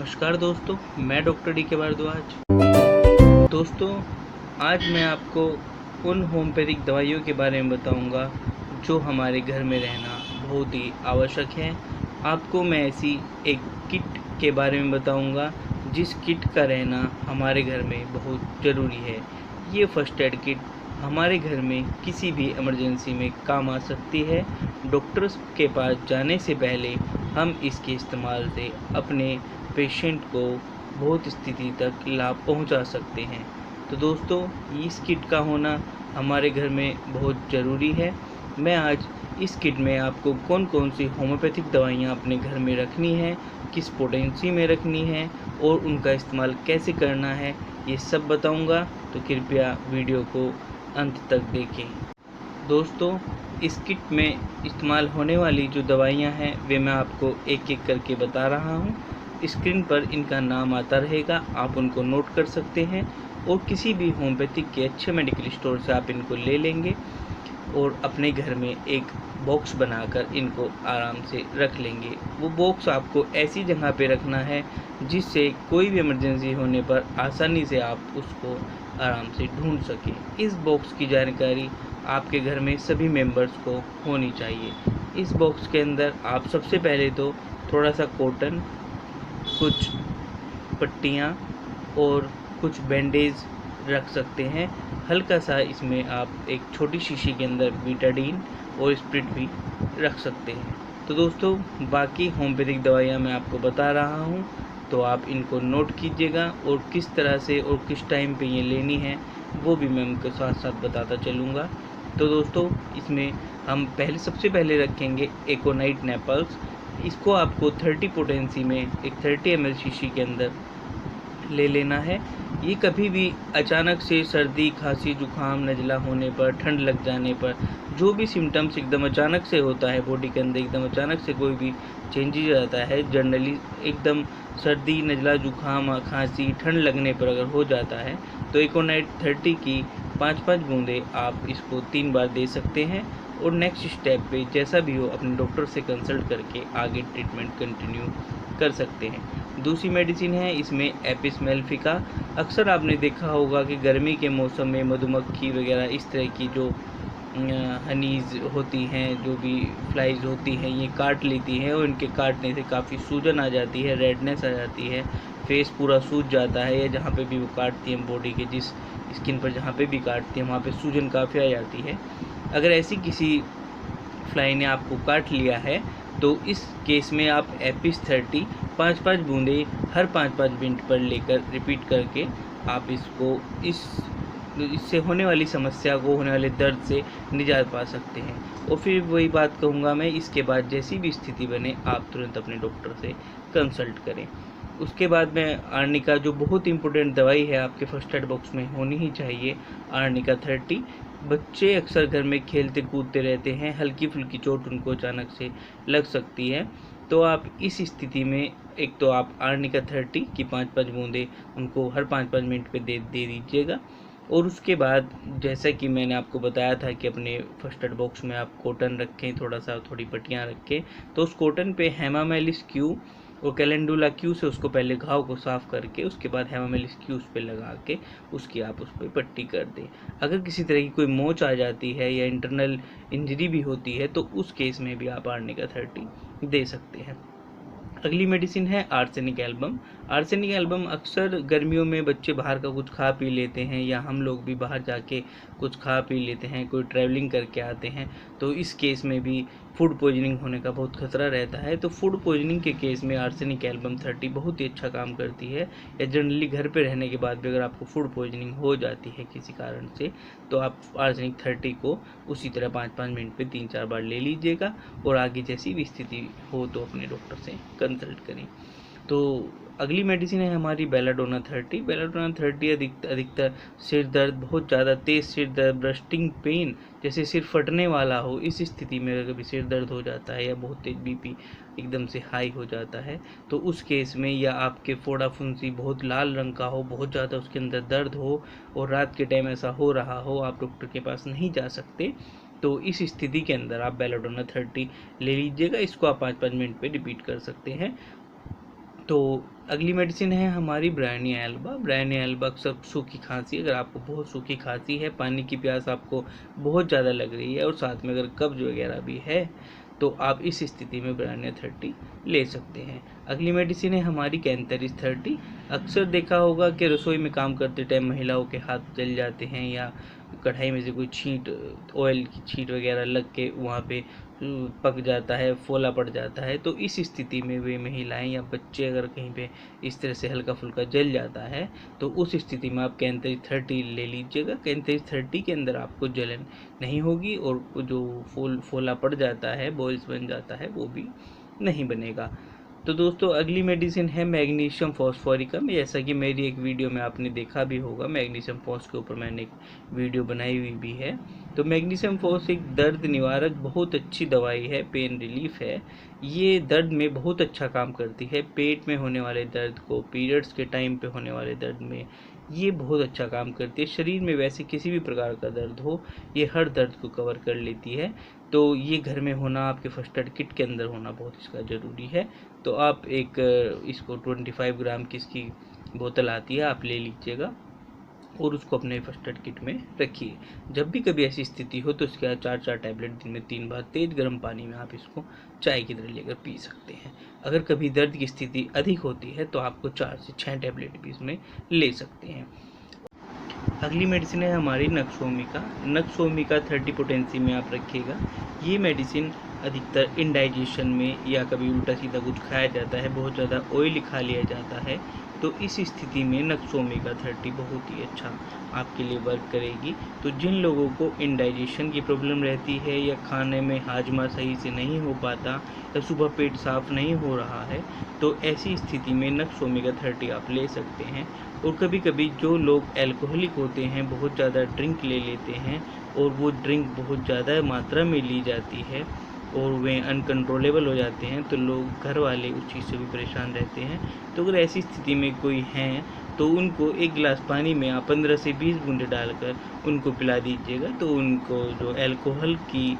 नमस्कार दोस्तों, मैं डॉक्टर डी के भारद्वाज। दोस्तों, आज मैं आपको उन होम्योपैथिक दवाइयों के बारे में बताऊंगा जो हमारे घर में रहना बहुत ही आवश्यक है। आपको मैं ऐसी एक किट के बारे में बताऊंगा जिस किट का रहना हमारे घर में बहुत ज़रूरी है। ये फर्स्ट एड किट हमारे घर में किसी भी इमरजेंसी में काम आ सकती है। डॉक्टर्स के पास जाने से पहले हम इसके इस्तेमाल से अपने पेशेंट को बहुत स्थिति तक लाभ पहुंचा सकते हैं। तो दोस्तों, इस किट का होना हमारे घर में बहुत ज़रूरी है। मैं आज इस किट में आपको कौन कौन सी होम्योपैथिक दवाइयाँ अपने घर में रखनी है, किस पोटेंसी में रखनी है और उनका इस्तेमाल कैसे करना है, ये सब बताऊंगा। तो कृपया वीडियो को अंत तक देखें। दोस्तों, इस किट में इस्तेमाल होने वाली जो दवाइयाँ हैं वे मैं आपको एक एक करके बता रहा हूँ। स्क्रीन पर इनका नाम आता रहेगा, आप उनको नोट कर सकते हैं और किसी भी होम्योपैथिक के अच्छे मेडिकल स्टोर से आप इनको ले लेंगे और अपने घर में एक बॉक्स बनाकर इनको आराम से रख लेंगे। वो बॉक्स आपको ऐसी जगह पे रखना है जिससे कोई भी इमरजेंसी होने पर आसानी से आप उसको आराम से ढूंढ सकें। इस बॉक्स की जानकारी आपके घर में सभी मेंबर्स को होनी चाहिए। इस बॉक्स के अंदर आप सबसे पहले तो थोड़ा सा कॉटन, कुछ पट्टियाँ और कुछ बैंडेज रख सकते हैं। हल्का सा इसमें आप एक छोटी शीशी के अंदर बीटाडीन और स्प्रिट भी रख सकते हैं। तो दोस्तों, बाकी होम्योपैथिक दवाइयाँ मैं आपको बता रहा हूँ, तो आप इनको नोट कीजिएगा और किस तरह से और किस टाइम पे ये लेनी है वो भी मैं उनके साथ साथ बताता चलूँगा। तो दोस्तों, इसमें हम सबसे पहले रखेंगे एकोनाइट नेपल्स। इसको आपको 30 पोटेंसी में एक 30 ml शीशी के अंदर ले लेना है। ये कभी भी अचानक से सर्दी, खांसी, जुकाम, नज़ला होने पर, ठंड लग जाने पर, जो भी सिम्टम्स एकदम अचानक से होता है बॉडी के अंदर, एकदम अचानक से कोई भी चेंजेज आता है, जनरली एकदम सर्दी, नज़ला, जुकाम, खांसी, ठंड लगने पर अगर हो जाता है तो एकोनाइट 30 की 5-5 बूंदें आप इसको 3 बार दे सकते हैं और नेक्स्ट स्टेप पे जैसा भी हो अपने डॉक्टर से कंसल्ट करके आगे ट्रीटमेंट कंटिन्यू कर सकते हैं। दूसरी मेडिसिन है इसमें एपिस मेलिफिका। अक्सर आपने देखा होगा कि गर्मी के मौसम में मधुमक्खी वगैरह इस तरह की जो हनीज़ होती हैं, जो भी फ्लाइज होती हैं, ये काट लेती हैं और इनके काटने से काफ़ी सूजन आ जाती है, रेडनेस आ जाती है, फेस पूरा सूज जाता है, या जहाँ पे भी वो काटती हैं बॉडी के जिस स्किन पर जहाँ पे भी काटती हैं वहाँ पे सूजन काफ़ी आ जाती है। अगर ऐसी किसी फ्लाई ने आपको काट लिया है तो इस केस में आप एपिस 30 5-5 बूंदे हर 5-5 मिनट पर लेकर रिपीट करके आप इससे होने वाली समस्या को, होने वाले दर्द से निजात पा सकते हैं। और फिर वही बात कहूँगा मैं, इसके बाद जैसी भी स्थिति बने आप तुरंत अपने डॉक्टर से कंसल्ट करें। उसके बाद में आर्निका, जो बहुत इंपॉर्टेंट दवाई है आपके फर्स्ट एड बॉक्स में होनी ही चाहिए, आर्निका 30। बच्चे अक्सर घर में खेलते कूदते रहते हैं, हल्की फुल्की चोट उनको अचानक से लग सकती है, तो आप इस स्थिति में एक तो आप आर्निका 30 की 5-5 बूंदें उनको हर 5-5 मिनट पे दे दीजिएगा। और उसके बाद जैसा कि मैंने आपको बताया था कि अपने फर्स्ट एड बॉक्स में आप कॉटन रखें, थोड़ी पट्टियाँ रखें, तो उस कॉटन पे हेमामेलिस क्यू और कैलेंडुला क्यू से उसको पहले घाव को साफ़ करके उसके बाद हेमामेलिस क्यू उस पर लगा के उसकी आप उस पर पट्टी कर दें। अगर किसी तरह की कोई मोच आ जाती है या इंटरनल इंजरी भी होती है तो उस केस में भी आप आर्निका 30 दे सकते हैं। अगली मेडिसिन है आर्सेनिक एल्बम। आर्सेनिक एल्बम अक्सर गर्मियों में बच्चे बाहर का कुछ खा पी लेते हैं या हम लोग भी बाहर जाके कुछ खा पी लेते हैं, कोई ट्रैवलिंग करके आते हैं, तो इस केस में भी फूड पॉइजनिंग होने का बहुत खतरा रहता है। तो फूड पॉइजनिंग के केस में आर्सेनिक एल्बम 30 बहुत ही अच्छा काम करती है। या जनरली घर पे रहने के बाद भी अगर आपको फूड पॉइजनिंग हो जाती है किसी कारण से, तो आप आर्सेनिक 30 को उसी तरह 5-5 मिनट पे 3-4 बार ले लीजिएगा और आगे जैसी भी स्थिति हो तो अपने डॉक्टर से कंसल्ट करें। तो अगली मेडिसिन है हमारी बेलाडोना 30। बेलाडोना 30 अधिकतर सिर दर्द, बहुत ज़्यादा तेज़ सिर दर्द, ब्रस्टिंग पेन, जैसे सिर फटने वाला हो, इस स्थिति में अगर कभी सिर दर्द हो जाता है या बहुत तेज बीपी एकदम से हाई हो जाता है तो उस केस में, या आपके फोड़ा फुंसी बहुत लाल रंग का हो, बहुत ज़्यादा उसके अंदर दर्द हो और रात के टाइम ऐसा हो रहा हो, आप डॉक्टर के पास नहीं जा सकते, तो इस स्थिति के अंदर आप बेलाडोना 30 ले लीजिएगा। इसको आप 5-5 मिनट पे रिपीट कर सकते हैं। तो अगली मेडिसिन है हमारी ब्रायनिया एल्बा। ब्रायनिया एल्बा अक्सर सूखी खांसी, अगर आपको बहुत सूखी खांसी है, पानी की प्यास आपको बहुत ज़्यादा लग रही है और साथ में अगर कब्ज वगैरह भी है, तो आप इस स्थिति में ब्रायनिया 30 ले सकते हैं। अगली मेडिसिन है हमारी कैंथेरिस 30। अक्सर देखा होगा कि रसोई में काम करते टाइम महिलाओं के हाथ जल जाते हैं या कढ़ाई में से कोई छींट, ऑयल की छींट वगैरह लग के वहाँ पे पक जाता है, फोला पड़ जाता है। तो इस स्थिति में वे महिलाएं या बच्चे अगर कहीं पे इस तरह से हल्का फुल्का जल जाता है, तो उस स्थिति में आप कैंथेरिस 30 ले लीजिएगा। कैंथेरिस 30 के अंदर आपको जलन नहीं होगी और जो फोला पड़ जाता है, बॉयल्स बन जाता है, वो भी नहीं बनेगा। तो दोस्तों अगली मेडिसिन है मैग्नीशियम फॉस्फोरिकम। जैसा कि मेरी एक वीडियो में आपने देखा भी होगा, मैग्नीशियम फॉस के ऊपर मैंने एक वीडियो बनाई हुई भी है। तो मैग्नीशियम फॉस एक दर्द निवारक बहुत अच्छी दवाई है, पेन रिलीफ है। ये दर्द में बहुत अच्छा काम करती है। पेट में होने वाले दर्द को, पीरियड्स के टाइम पे होने वाले दर्द में ये बहुत अच्छा काम करती है। शरीर में वैसे किसी भी प्रकार का दर्द हो, ये हर दर्द को कवर कर लेती है। तो ये घर में होना, आपके फर्स्ट एड किट के अंदर होना बहुत इसका ज़रूरी है। तो आप एक इसको 25 ग्राम की इसकी बोतल आती है, आप ले लीजिएगा और उसको अपने फर्स्ट एड किट में रखिए। जब भी कभी ऐसी स्थिति हो तो इसके 4 टैबलेट दिन में 3 बार तेज़ गर्म पानी में आप इसको चाय की तरह लेकर पी सकते हैं। अगर कभी दर्द की स्थिति अधिक होती है तो आपको 4 से 6 टैबलेट भी इसमें ले सकते हैं। अगली मेडिसिन है हमारी नक्सोमिका। नक्सोमिका 30 पोटेंसी में आप रखिएगा। ये मेडिसिन अधिकतर इंडाइजेशन में या कभी उल्टा सीधा कुछ खाया जाता है, बहुत ज़्यादा ऑयल खा लिया जाता है, तो इस स्थिति में नक्सोमिका 30 बहुत ही अच्छा आपके लिए वर्क करेगी। तो जिन लोगों को इंडाइजेशन की प्रॉब्लम रहती है या खाने में हाजमा सही से नहीं हो पाता या सुबह पेट साफ नहीं हो रहा है, तो ऐसी स्थिति में नक्सोमिका 30 आप ले सकते हैं। और कभी कभी जो लोग एल्कोहलिक होते हैं, बहुत ज़्यादा ड्रिंक ले लेते हैं और वो ड्रिंक बहुत ज़्यादा मात्रा में ली जाती है और वे अनकंट्रोलेबल हो जाते हैं, तो लोग घर वाले उस चीज़ से भी परेशान रहते हैं। तो अगर ऐसी स्थिति में कोई हैं तो उनको एक गिलास पानी में आप 15 से 20 बूंदे डालकर उनको पिला दीजिएगा। तो उनको जो अल्कोहल की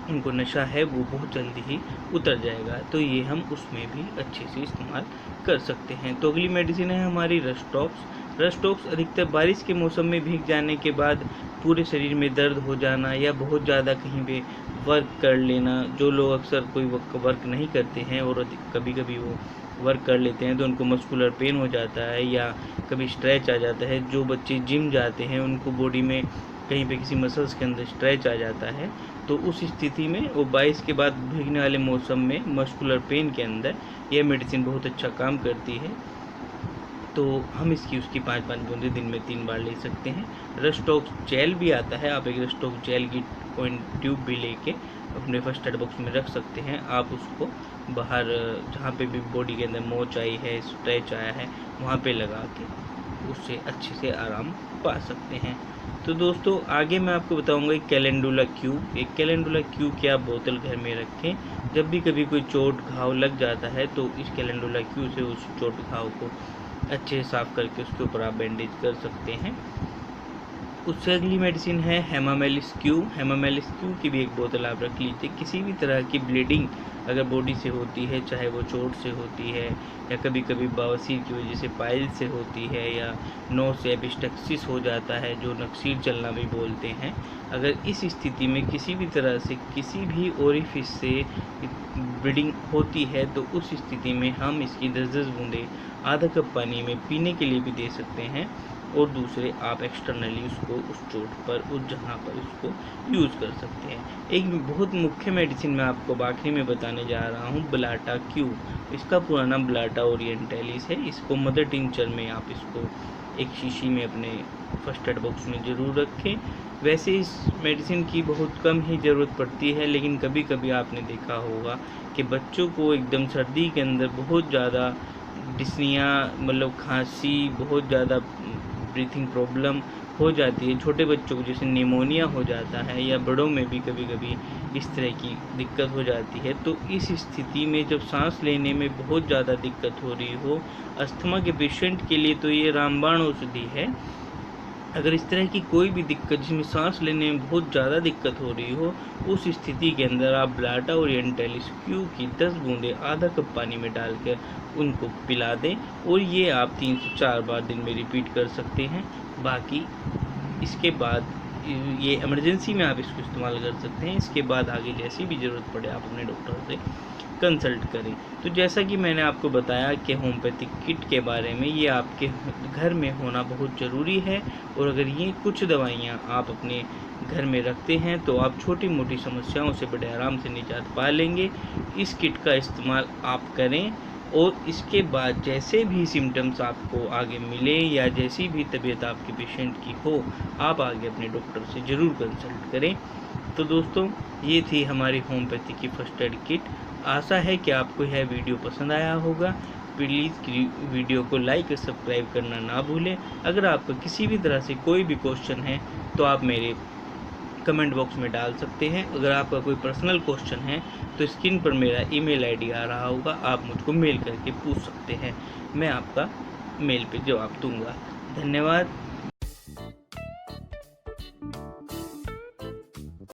उनको नशा है वो बहुत जल्दी ही उतर जाएगा। तो ये हम उसमें भी अच्छे से इस्तेमाल कर सकते हैं। तो अगली मेडिसिन है हमारी रस्टॉक्स। रस्टॉक्स अधिकतर बारिश के मौसम में भीग जाने के बाद पूरे शरीर में दर्द हो जाना या बहुत ज़्यादा कहीं पे वर्क कर लेना, जो लोग अक्सर कोई वर्क नहीं करते हैं और कभी कभी वो वर्क कर लेते हैं तो उनको मस्कुलर पेन हो जाता है या कभी स्ट्रेच आ जाता है। जो बच्चे जिम जाते हैं उनको बॉडी में कहीं पे किसी मसल्स के अंदर स्ट्रेच आ जाता है, तो उस स्थिति में वो बारिश के बाद भीगने वाले मौसम में मस्कुलर पेन के अंदर यह मेडिसिन बहुत अच्छा काम करती है। तो हम इसकी उसकी 5-5 बूंदे दिन में 3 बार ले सकते हैं। रस्टॉक्स जेल भी आता है, आप एक रस्टॉक्स जेल की कोई ट्यूब भी लेके अपने फर्स्ट एड बॉक्स में रख सकते हैं। आप उसको बाहर जहाँ पे भी बॉडी के अंदर मोच आई है, स्ट्रेच आया है, वहाँ पे लगा के उससे अच्छे से आराम पा सकते हैं। तो दोस्तों आगे मैं आपको बताऊंगा एक कैलेंडुला क्यूब। एक कैलेंडुला क्यूब की आप बोतल घर में रखें। जब भी कभी कोई चोट घाव लग जाता है तो इस कैलेंडुला क्यूब से उस चोट घाव को अच्छे से साफ करके उसके ऊपर आप बैंडेज कर सकते हैं। उससे अगली मेडिसिन है हेमामेलिस क्यू। हेमामेलिस क्यू की भी एक बोतल आप रख लीजिए। किसी भी तरह की ब्लीडिंग अगर बॉडी से होती है, चाहे वो चोट से होती है या कभी कभी बवासीर की वजह से पाइल से होती है या नोज से एपिस्टेक्सिस हो जाता है, जो नक्सीर चलना भी बोलते हैं, अगर इस स्थिति में किसी भी तरह से किसी भी ओरिफिस से ब्लीडिंग होती है तो उस स्थिति में हम इसकी 10-10 बूंदे आधा कप पानी में पीने के लिए भी दे सकते हैं और दूसरे आप एक्सटर्नली उसको उस चोट पर, उस जगह पर उसको यूज़ कर सकते हैं। एक बहुत मुख्य मेडिसिन मैं आपको आखिरी में बताने जा रहा हूँ, ब्लाटा क्यू। इसका पूरा नाम ब्लाटा ओरिएंटलिस है। इसको मदर टिंचर में आप इसको एक शीशी में अपने फर्स्ट एड बॉक्स में ज़रूर रखें। वैसे इस मेडिसिन की बहुत कम ही ज़रूरत पड़ती है, लेकिन कभी कभी आपने देखा होगा कि बच्चों को एकदम सर्दी के अंदर बहुत ज़्यादा डिस्निया, मतलब खांसी, बहुत ज़्यादा ब्रीथिंग प्रॉब्लम हो जाती है। छोटे बच्चों को जैसे निमोनिया हो जाता है या बड़ों में भी कभी कभी इस तरह की दिक्कत हो जाती है। तो इस स्थिति में जब सांस लेने में बहुत ज़्यादा दिक्कत हो रही हो, अस्थमा के पेशेंट के लिए तो ये रामबाण औषधि है। अगर इस तरह की कोई भी दिक्कत जिसमें सांस लेने में बहुत ज़्यादा दिक्कत हो रही हो, उस स्थिति के अंदर आप ब्लाटा ओरिएंटलिस क्यू की 10 बूंदें आधा कप पानी में डालकर उनको पिला दें और ये आप 3 से 4 बार दिन में रिपीट कर सकते हैं। बाकी इसके बाद ये इमरजेंसी में आप इसको इस्तेमाल कर सकते हैं। इसके बाद आगे जैसी भी ज़रूरत पड़े आप अपने डॉक्टर से कंसल्ट करें। तो जैसा कि मैंने आपको बताया कि होम्योपैथिक किट के बारे में, ये आपके घर में होना बहुत ज़रूरी है और अगर ये कुछ दवाइयाँ आप अपने घर में रखते हैं तो आप छोटी मोटी समस्याओं से बड़े आराम से निजात पा लेंगे। इस किट का इस्तेमाल आप करें और इसके बाद जैसे भी सिम्टम्स आपको आगे मिले या जैसी भी तबीयत आपके पेशेंट की हो, आप आगे अपने डॉक्टर से ज़रूर कंसल्ट करें। तो दोस्तों, ये थी हमारी होम्योपैथी की फर्स्ट एड किट। आशा है कि आपको यह वीडियो पसंद आया होगा। प्लीज़ वीडियो को लाइक और सब्सक्राइब करना ना भूलें। अगर आपका किसी भी तरह से कोई भी क्वेश्चन है तो आप मेरे कमेंट बॉक्स में डाल सकते हैं। अगर आपका कोई पर्सनल क्वेश्चन है तो स्क्रीन पर मेरा ईमेल आईडी आ रहा होगा, आप मुझको मेल करके पूछ सकते हैं। मैं आपका मेल पे जवाब दूंगा। धन्यवाद।